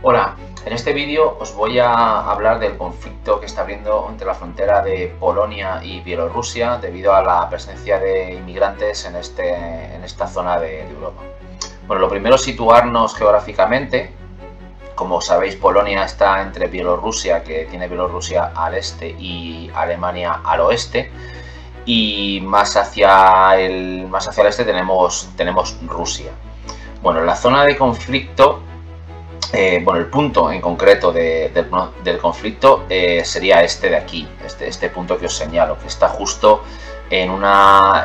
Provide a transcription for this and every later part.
Hola, en este vídeo os voy a hablar del conflicto que está habiendo entre la frontera de Polonia y Bielorrusia debido a la presencia de inmigrantes en esta zona de Europa. Bueno, lo primero es situarnos geográficamente. Como sabéis, Polonia está entre Bielorrusia, que tiene Bielorrusia al este, y Alemania al oeste. Y más hacia el este tenemos Rusia. Bueno, la zona de conflicto, el punto en concreto del conflicto sería este de aquí, este punto que os señalo, que está justo en una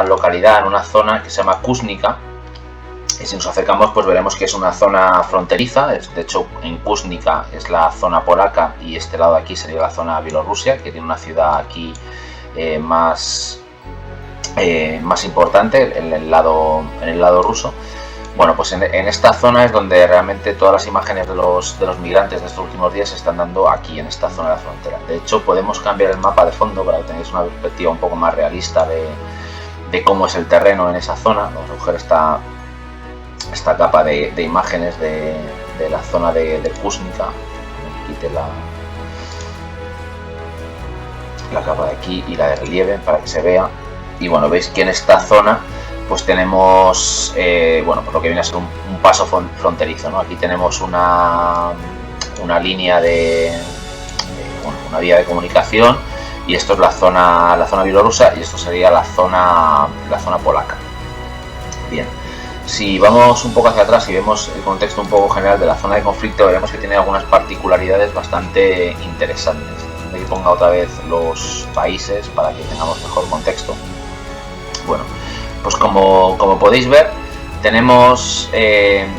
localidad, en una zona que se llama Kuznica. Y si nos acercamos, pues veremos que es una zona fronteriza. De hecho, en Kuznica es la zona polaca y este lado de aquí sería la zona bielorrusia, que tiene una ciudad aquí más importante en el lado ruso. Bueno, pues en esta zona es donde realmente todas las imágenes de los migrantes de estos últimos días se están dando aquí, en esta zona de la frontera. De hecho, podemos cambiar el mapa de fondo para que tengáis una perspectiva un poco más realista de cómo es el terreno en esa zona. Vamos a coger esta capa de imágenes de la zona de Kuznica. Quite la capa de aquí y la de relieve para que se vea. Y bueno, veis que en esta zona pues tenemos, pues lo que viene a ser un paso fronterizo, ¿no? Aquí tenemos una línea una vía de comunicación, y esto es la zona bielorrusa y esto sería la zona polaca. Bien, si vamos un poco hacia atrás y vemos el contexto un poco general de la zona de conflicto, veremos que tiene algunas particularidades bastante interesantes. Voy a poner otra vez los países para que tengamos mejor contexto. Bueno, pues como podéis ver, tenemos en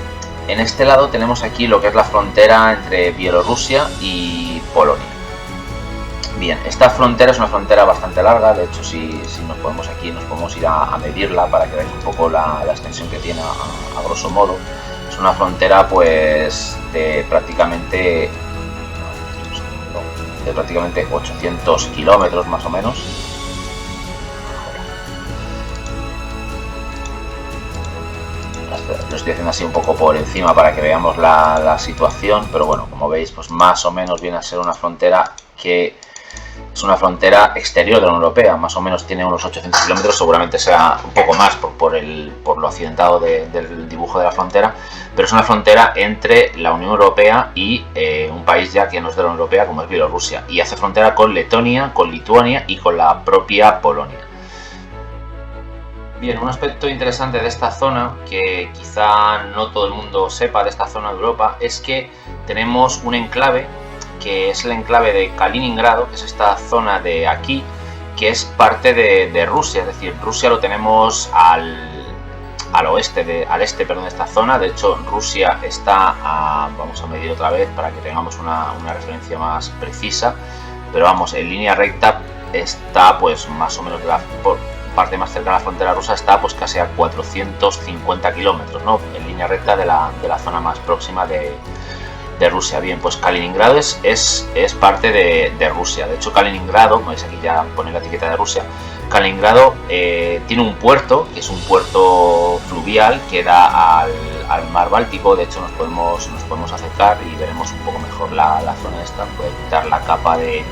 este lado tenemos aquí lo que es la frontera entre Bielorrusia y Polonia. Bien, esta frontera es una frontera bastante larga. De hecho, si nos podemos ir a medirla para que veáis un poco la extensión que tiene a grosso modo. Es una frontera pues de prácticamente 800 kilómetros más o menos. Lo estoy haciendo así un poco por encima para que veamos la situación, pero bueno, como veis, pues más o menos viene a ser una frontera que es una frontera exterior de la Unión Europea. Más o menos tiene unos 800 kilómetros, seguramente sea un poco más por lo accidentado del dibujo de la frontera, pero es una frontera entre la Unión Europea y un país ya que no es de la Unión Europea, como es Bielorrusia, y hace frontera con Letonia, con Lituania y con la propia Polonia. Bien, un aspecto interesante de esta zona, que quizá no todo el mundo sepa de esta zona de Europa, es que tenemos un enclave, que es el enclave de Kaliningrado, que es esta zona de aquí, que es parte de Rusia. Es decir, Rusia lo tenemos al este de esta zona. De hecho, Rusia está vamos a medir otra vez para que tengamos una referencia más precisa, pero vamos, en línea recta está pues más o menos de la parte más cercana a la frontera rusa, está pues casi a 450 kilómetros, ¿no? En línea recta de la zona más próxima de Rusia. Bien, pues Kaliningrado es parte de Rusia. De hecho, Kaliningrado, como veis aquí ya pone la etiqueta de Rusia, Kaliningrado tiene un puerto, que es un puerto fluvial que da al mar Báltico. De hecho, nos podemos acercar y veremos un poco mejor la zona esta. Voy a quitar la capa de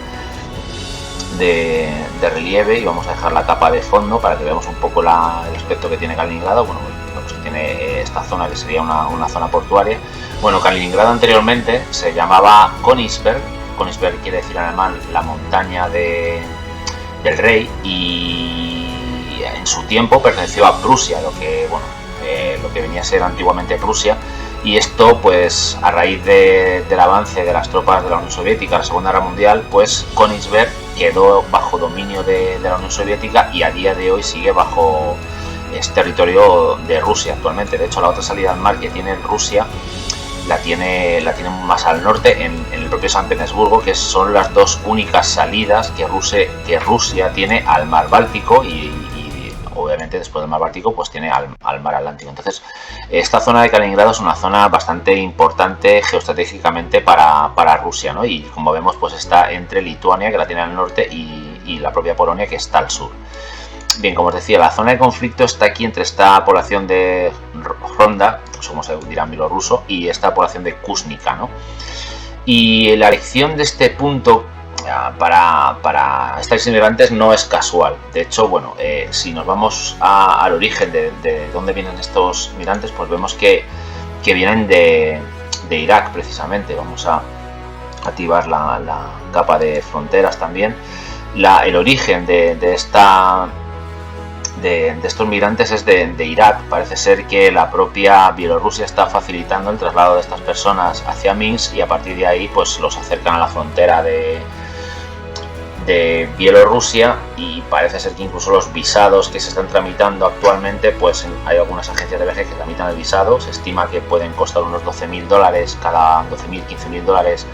relieve y vamos a dejar la capa de fondo para que veamos un poco el aspecto que tiene Kaliningrado. Bueno, pues que tiene esta zona, que sería una zona portuaria. Bueno, Kaliningrado anteriormente se llamaba Königsberg. Königsberg quiere decir en alemán la montaña del rey, y en su tiempo perteneció a Prusia, lo que venía a ser antiguamente Prusia. Y esto, pues a raíz del avance de las tropas de la Unión Soviética en la Segunda Guerra Mundial, pues Königsberg quedó bajo dominio de la Unión Soviética y a día de hoy sigue bajo territorio de Rusia actualmente. De hecho, la otra salida al mar que tiene Rusia la tiene más al norte, en el propio San Petersburgo, que son las dos únicas salidas que Rusia tiene al mar Báltico, y obviamente después del mar Báltico pues tiene al mar Atlántico. Entonces, esta zona de Kaliningrado es una zona bastante importante geoestratégicamente para Rusia, ¿no? Y como vemos, pues está entre Lituania, que la tiene al norte, y la propia Polonia, que está al sur. bien, como os decía, la zona de conflicto está aquí entre esta población de Ronda, pues como se dirá en bielorruso, y esta población de Kusnica, ¿no? Y la elección de este punto para estos inmigrantes no es casual. De hecho, bueno, si nos vamos al origen de dónde vienen estos migrantes, pues vemos que vienen de Irak, precisamente. Vamos a activar la capa de fronteras también. El origen de estos migrantes es de Irak. Parece ser que la propia Bielorrusia está facilitando el traslado de estas personas hacia Minsk, y a partir de ahí pues los acercan a la frontera de Bielorrusia, y parece ser que incluso los visados que se están tramitando actualmente, pues hay algunas agencias de viaje que tramitan el visado. Se estima que pueden costar unos $12.000 $15.000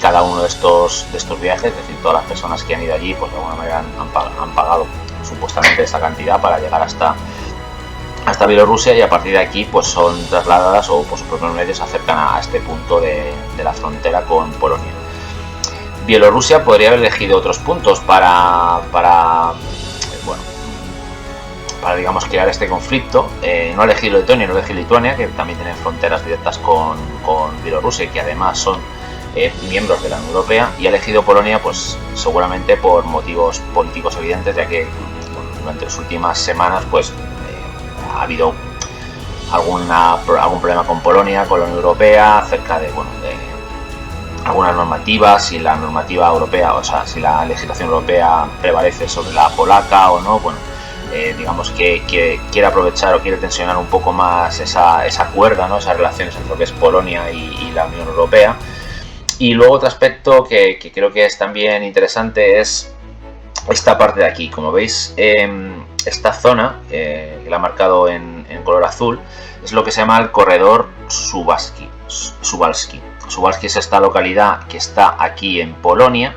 cada uno de estos viajes. Es decir, todas las personas que han ido allí pues de alguna manera han pagado supuestamente esta cantidad para llegar hasta Bielorrusia, y a partir de aquí pues son trasladadas o por sus propios medios se acercan a este punto de la frontera con Polonia. Bielorrusia podría haber elegido otros puntos para digamos crear este conflicto. No ha elegido Letonia, no ha elegido Lituania, que también tienen fronteras directas con Bielorrusia y que además son miembros de la Unión Europea, y ha elegido Polonia pues seguramente por motivos políticos evidentes, ya que durante las últimas semanas pues ha habido algún problema con Polonia, con la Unión Europea, acerca de algunas normativas, si la normativa europea, o sea, si la legislación europea prevalece sobre la polaca o no. Bueno, digamos que quiere aprovechar o quiere tensionar un poco más esa cuerda, ¿no? Esas relaciones entre lo que es Polonia y la Unión Europea. Y luego otro aspecto que creo que es también interesante es esta parte de aquí. Como veis, esta zona, que la he marcado en color azul, es lo que se llama el corredor Suwalski. Suwalski es esta localidad que está aquí en Polonia,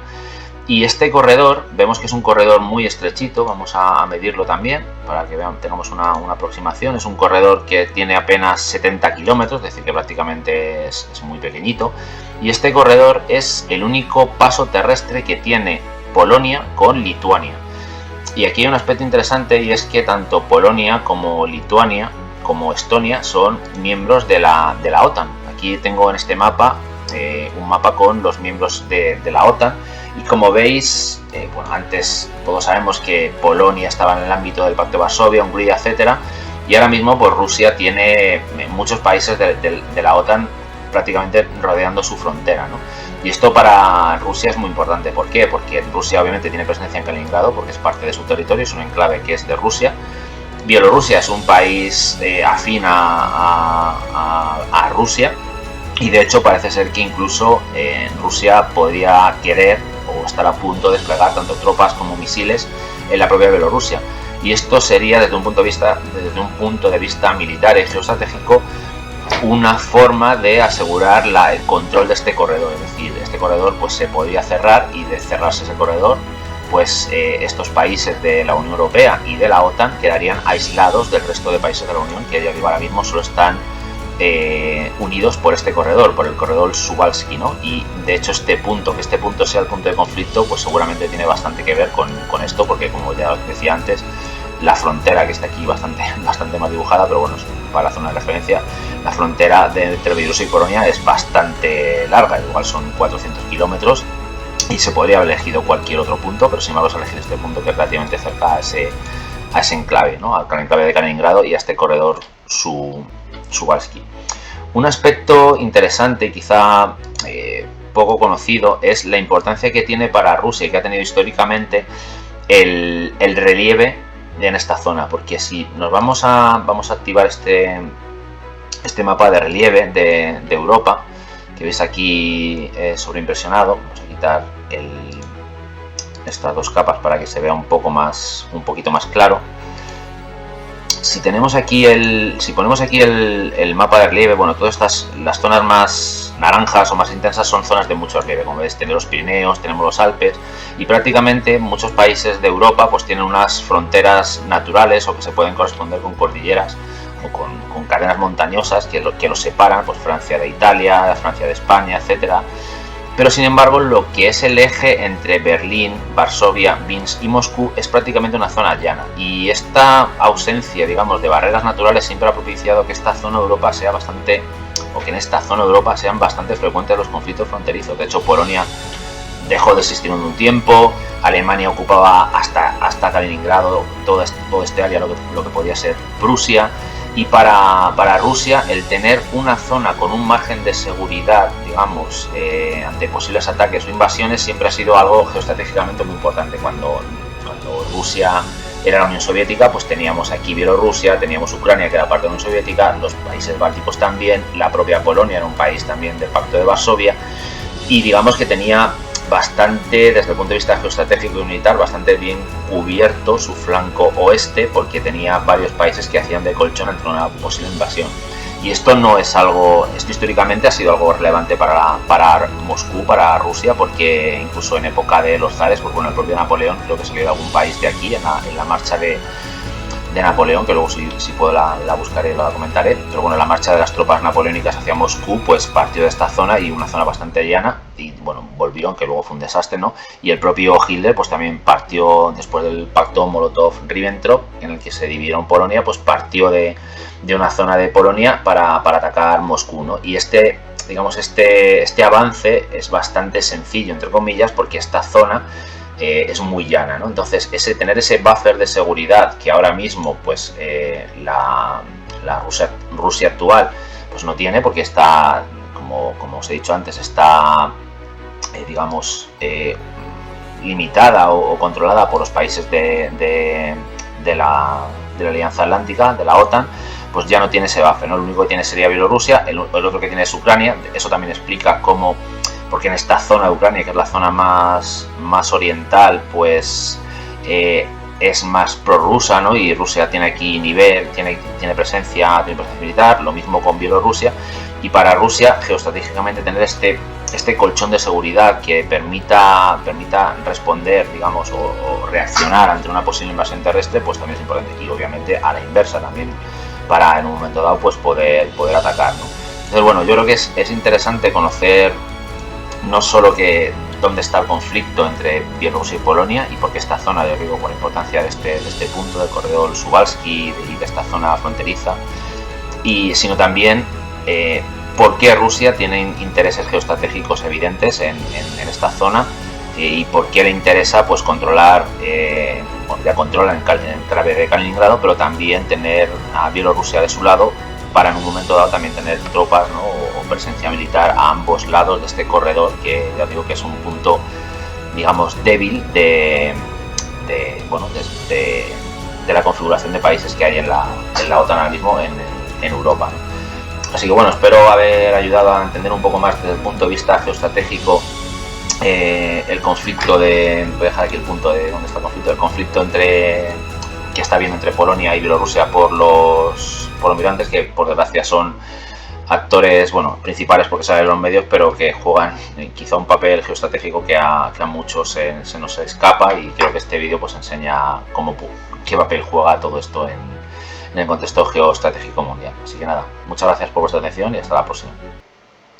y este corredor vemos que es un corredor muy estrechito. Vamos a medirlo también para que tengamos una aproximación. Es un corredor que tiene apenas 70 kilómetros, es decir, que prácticamente es muy pequeñito, y este corredor es el único paso terrestre que tiene Polonia con Lituania. Y aquí hay un aspecto interesante, y es que tanto Polonia como Lituania como Estonia son miembros de la OTAN. Aquí tengo en este mapa un mapa con los miembros de la OTAN, y como veis, antes todos sabemos que Polonia estaba en el ámbito del Pacto de Varsovia, Hungría, etcétera, y ahora mismo pues Rusia tiene muchos países de la OTAN prácticamente rodeando su frontera, ¿no? Y esto para Rusia es muy importante. ¿Por qué? Porque Rusia obviamente tiene presencia en Kaliningrado, porque es parte de su territorio, es un enclave que es de Rusia. Bielorrusia es un país afín a Rusia, y de hecho parece ser que incluso Rusia podría querer o estar a punto de desplegar tanto tropas como misiles en la propia Bielorrusia. Y esto sería, desde un punto de vista militar y geoestratégico, una forma de asegurar el control de este corredor. Es decir, este corredor pues se podría cerrar, y de cerrarse ese corredor pues estos países de la Unión Europea y de la OTAN quedarían aislados del resto de países de la Unión, que ya digo, ahora mismo solo están unidos por este corredor, por el corredor Suwalski, ¿no? Y de hecho que este punto sea el punto de conflicto, pues seguramente tiene bastante que ver con esto, porque como ya os decía antes, la frontera, que está aquí bastante más dibujada, pero bueno, para la zona de referencia, la frontera entre Bielorrusia y Polonia es bastante larga, igual son 400 kilómetros, y se podría haber elegido cualquier otro punto, pero sin embargo se ha elegido este punto, que es relativamente cerca a ese enclave, ¿no? Al enclave de Kaliningrado y a este corredor Suwalski. Un aspecto interesante y quizá poco conocido es la importancia que tiene para Rusia, y que ha tenido históricamente el relieve en esta zona, porque si nos vamos a activar este mapa de relieve de Europa, que veis aquí sobreimpresionado, vamos a quitar estas dos capas para que se vea un poquito más claro. Si ponemos aquí el mapa de relieve, bueno, todas las zonas más naranjas o más intensas son zonas de mucho relieve. Como veis, tenemos los Pirineos, tenemos los Alpes, y prácticamente muchos países de Europa pues tienen unas fronteras naturales, o que se pueden corresponder con cordilleras o con cadenas montañosas que los separan, pues Francia de Italia, Francia de España, etcétera. Pero sin embargo, lo que es el eje entre Berlín, Varsovia, Minsk y Moscú es prácticamente una zona llana. Y esta ausencia, digamos, de barreras naturales siempre ha propiciado que esta zona de Europa sea bastante, o que en esta zona de Europa sean bastante frecuentes los conflictos fronterizos. De hecho, Polonia dejó de existir en un tiempo, Alemania ocupaba hasta Kaliningrado, todo este área, lo que podía ser Prusia. Y para Rusia, el tener una zona con un margen de seguridad, digamos, ante posibles ataques o invasiones, siempre ha sido algo geoestratégicamente muy importante. Cuando Rusia era la Unión Soviética, pues teníamos aquí Bielorrusia, teníamos Ucrania, que era parte de la Unión Soviética, los países bálticos también, la propia Polonia era un país también del Pacto de Varsovia, y digamos que tenía bastante, desde el punto de vista geoestratégico y militar, bastante bien cubierto su flanco oeste, porque tenía varios países que hacían de colchón ante una posible invasión. Y esto no es algo, esto históricamente ha sido algo relevante para Moscú, para Rusia, porque incluso en época de los zares, pues bueno, el propio Napoleón creo que salió de algún país de aquí en la marcha de Napoleón, que luego si puedo la buscaré y la comentaré, pero bueno, la marcha de las tropas napoleónicas hacia Moscú pues partió de esta zona, y una zona bastante llana, y bueno, volvió, aunque luego fue un desastre, ¿no? Y el propio Hitler pues también partió, después del pacto Molotov-Ribbentrop, en el que se dividieron Polonia, pues partió de una zona de Polonia para atacar Moscú, ¿no? Y este avance es bastante sencillo, entre comillas, porque esta zona es muy llana, ¿no? Entonces, tener ese buffer de seguridad que ahora mismo pues la Rusia actual pues no tiene, porque está, como os he dicho antes, está digamos limitada o controlada por los países de la Alianza Atlántica, de la OTAN, pues ya no tiene ese buffer, ¿no? Lo único que tiene sería Bielorrusia, el otro que tiene es Ucrania. Eso también explica cómo, porque en esta zona de Ucrania, que es la zona más oriental, pues es más prorrusa, ¿no? Y Rusia tiene aquí nivel, tiene presencia militar, lo mismo con Bielorrusia. Y para Rusia, geoestratégicamente, tener este colchón de seguridad que permita responder, digamos, o reaccionar ante una posible invasión terrestre, pues también es importante. Y obviamente a la inversa también, para en un momento dado pues poder atacar, ¿no? Entonces, bueno, yo creo que es interesante conocer no solo dónde está el conflicto entre Bielorrusia y Polonia, y por qué esta zona, yo digo, por la importancia de este punto del corredor Suwalski y de esta zona fronteriza, sino también por qué Rusia tiene intereses geoestratégicos evidentes en esta zona, y por qué le interesa pues controlar, bueno, ya controla en clave de Kaliningrado, pero también tener a Bielorrusia de su lado, para en un momento dado también tener tropas, ¿no? o presencia militar a ambos lados de este corredor, que ya digo que es un punto, digamos, débil de la configuración de países que hay en la OTAN ahora mismo en Europa, ¿no? Así que bueno, espero haber ayudado a entender un poco más desde el punto de vista geoestratégico el conflicto voy a dejar aquí el punto de dónde está el conflicto, que está habiendo entre Polonia y Bielorrusia por los migrantes, que por desgracia son actores, bueno, principales porque salen en los medios, pero que juegan quizá un papel geoestratégico que a muchos se nos escapa, y creo que este vídeo pues enseña qué papel juega todo esto en el contexto geoestratégico mundial. Así que nada, muchas gracias por vuestra atención y hasta la próxima.